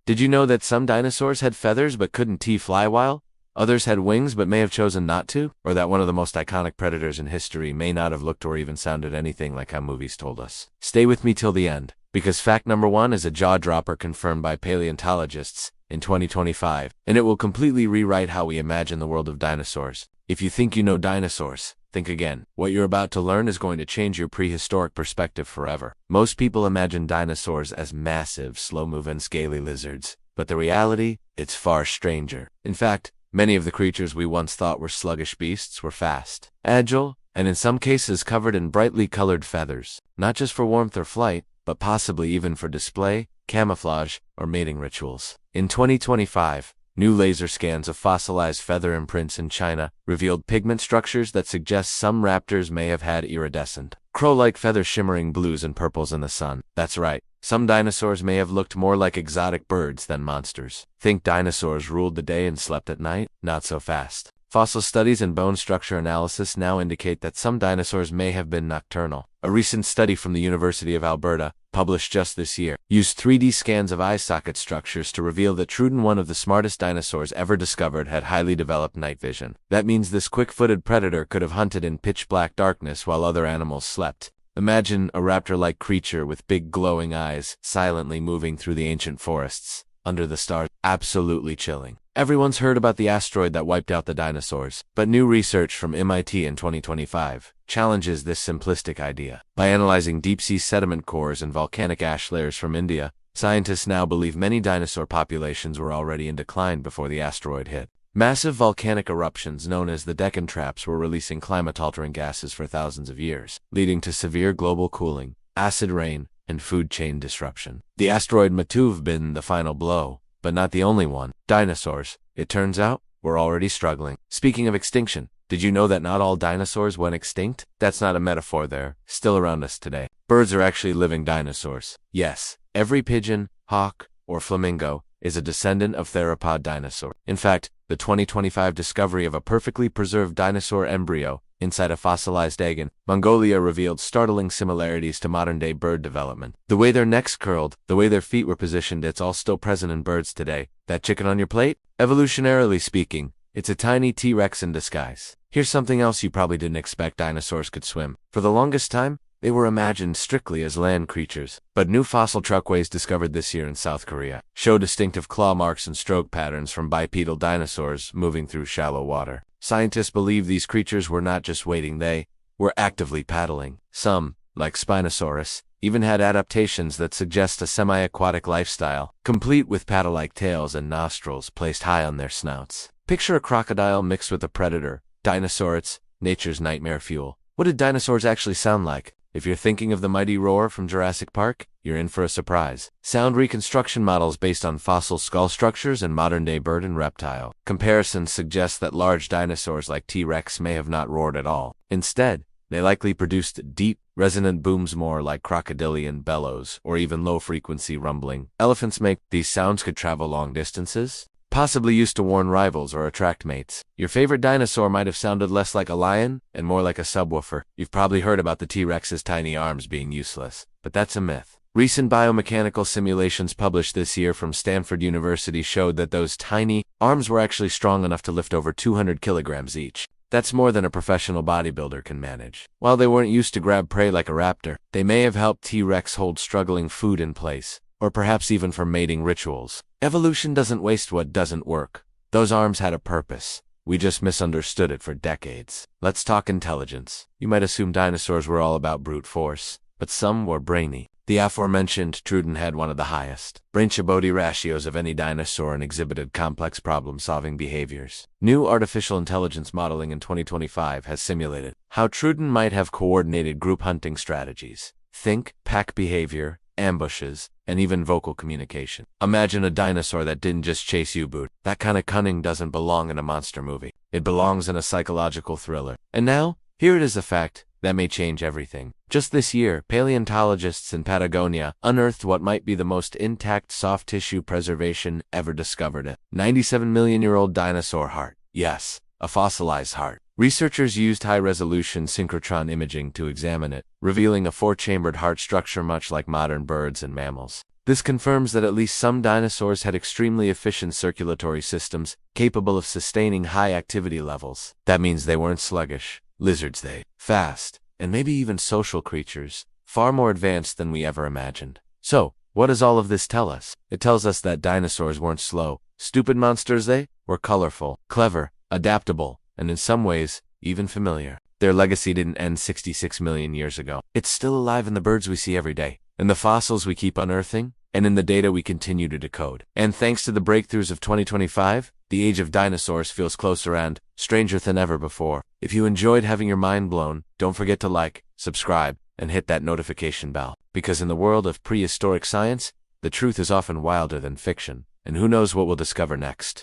Did you know that some dinosaurs had feathers but couldn't fly while others had wings but may have chosen not to? Or that one of the most iconic predators in history may not have looked or even sounded anything like how movies told us? Stay with me till the end, because fact number 1 is a jaw-dropper confirmed by paleontologists in 2025, and it will completely rewrite how we imagine the world of dinosaurs. If you think you know dinosaurs, think again. What you're about to learn is going to change your prehistoric perspective forever. Most people imagine dinosaurs as massive, slow-moving, scaly lizards, but the reality, it's far stranger. In fact, many of the creatures we once thought were sluggish beasts were fast, agile, and in some cases covered in brightly colored feathers, not just for warmth or flight, but possibly even for display, camouflage, or mating rituals. In 2025, new laser scans of fossilized feather imprints in China revealed pigment structures that suggest some raptors may have had iridescent, crow-like feathers shimmering blues and purples in the sun. That's right, some dinosaurs may have looked more like exotic birds than monsters. Think dinosaurs ruled the day and slept at night? Not so fast. Fossil studies and bone structure analysis now indicate that some dinosaurs may have been nocturnal. A recent study from the University of Alberta, published just this year, used 3D scans of eye socket structures to reveal that Truden, one of the smartest dinosaurs ever discovered, had highly developed night vision. That means this quick-footed predator could have hunted in pitch-black darkness while other animals slept. Imagine a raptor-like creature with big glowing eyes, silently moving through the ancient forests, under the stars. Absolutely chilling. Everyone's heard about the asteroid that wiped out the dinosaurs, but new research from MIT in 2025 challenges this simplistic idea. By analyzing deep-sea sediment cores and volcanic ash layers from India, scientists now believe many dinosaur populations were already in decline before the asteroid hit. Massive volcanic eruptions known as the Deccan Traps were releasing climate-altering gases for thousands of years, leading to severe global cooling, acid rain, and food chain disruption. The asteroid might have been the final blow, but not the only one. Dinosaurs, it turns out, were already struggling. Speaking of extinction, did you know that not all dinosaurs went extinct? That's not a metaphor, they're still around us today. Birds are actually living dinosaurs. Yes, every pigeon, hawk, or flamingo is a descendant of theropod dinosaur. In fact, the 2025 discovery of a perfectly preserved dinosaur embryo inside a fossilized egg in Mongolia revealed startling similarities to modern-day bird development. The way their necks curled, the way their feet were positioned, it's all still present in birds today. That chicken on your plate? Evolutionarily speaking, it's a tiny T-Rex in disguise. Here's something else you probably didn't expect: dinosaurs could swim. For the longest time, they were imagined strictly as land creatures. But new fossil truckways discovered this year in South Korea show distinctive claw marks and stroke patterns from bipedal dinosaurs moving through shallow water. Scientists believe these creatures were not just waiting, they were actively paddling. Some, like Spinosaurus, even had adaptations that suggest a semi-aquatic lifestyle, complete with paddle-like tails and nostrils placed high on their snouts. Picture a crocodile mixed with a predator. Dinosaurs, nature's nightmare fuel. What did dinosaurs actually sound like? If you're thinking of the mighty roar from Jurassic Park, you're in for a surprise. Sound reconstruction models based on fossil skull structures and modern-day bird and reptile comparisons suggest that large dinosaurs like T-Rex may have not roared at all. Instead, they likely produced deep, resonant booms more like crocodilian bellows or even low-frequency rumbling. Elephants make these sounds could travel long distances, possibly used to warn rivals or attract mates. Your favorite dinosaur might have sounded less like a lion and more like a subwoofer. You've probably heard about the T-Rex's tiny arms being useless, but that's a myth. Recent biomechanical simulations published this year from Stanford University showed that those tiny arms were actually strong enough to lift over 200 kilograms each. That's more than a professional bodybuilder can manage. While they weren't used to grab prey like a raptor, they may have helped T-Rex hold struggling food in place, or perhaps even for mating rituals. Evolution doesn't waste what doesn't work. Those arms had a purpose. We just misunderstood it for decades. Let's talk intelligence. You might assume dinosaurs were all about brute force, but some were brainy. The aforementioned Truden had one of the highest brain-to-body ratios of any dinosaur and exhibited complex problem-solving behaviors. New artificial intelligence modeling in 2025 has simulated how Truden might have coordinated group hunting strategies. Think pack behavior, ambushes, and even vocal communication. Imagine a dinosaur that didn't just chase you, boot. That kind of cunning doesn't belong in a monster movie. It belongs in a psychological thriller. And now, here it is, a fact that may change everything. Just this year, paleontologists in Patagonia unearthed what might be the most intact soft tissue preservation ever discovered: a 97-million-year-old dinosaur heart. Yes, a fossilized heart. Researchers used high-resolution synchrotron imaging to examine it, revealing a 4-chambered heart structure much like modern birds and mammals. This confirms that at least some dinosaurs had extremely efficient circulatory systems, capable of sustaining high activity levels. That means they weren't sluggish. Lizards, fast, and maybe even social creatures, far more advanced than we ever imagined. So, what does all of this tell us? It tells us that dinosaurs weren't slow, stupid monsters. They were colorful, clever, adaptable, and in some ways, even familiar. Their legacy didn't end 66 million years ago. It's still alive in the birds we see every day, in the fossils we keep unearthing, and in the data we continue to decode. And thanks to the breakthroughs of 2025, the age of dinosaurs feels closer and stranger than ever before. If you enjoyed having your mind blown, don't forget to like, subscribe, and hit that notification bell. Because in the world of prehistoric science, the truth is often wilder than fiction, and who knows what we'll discover next.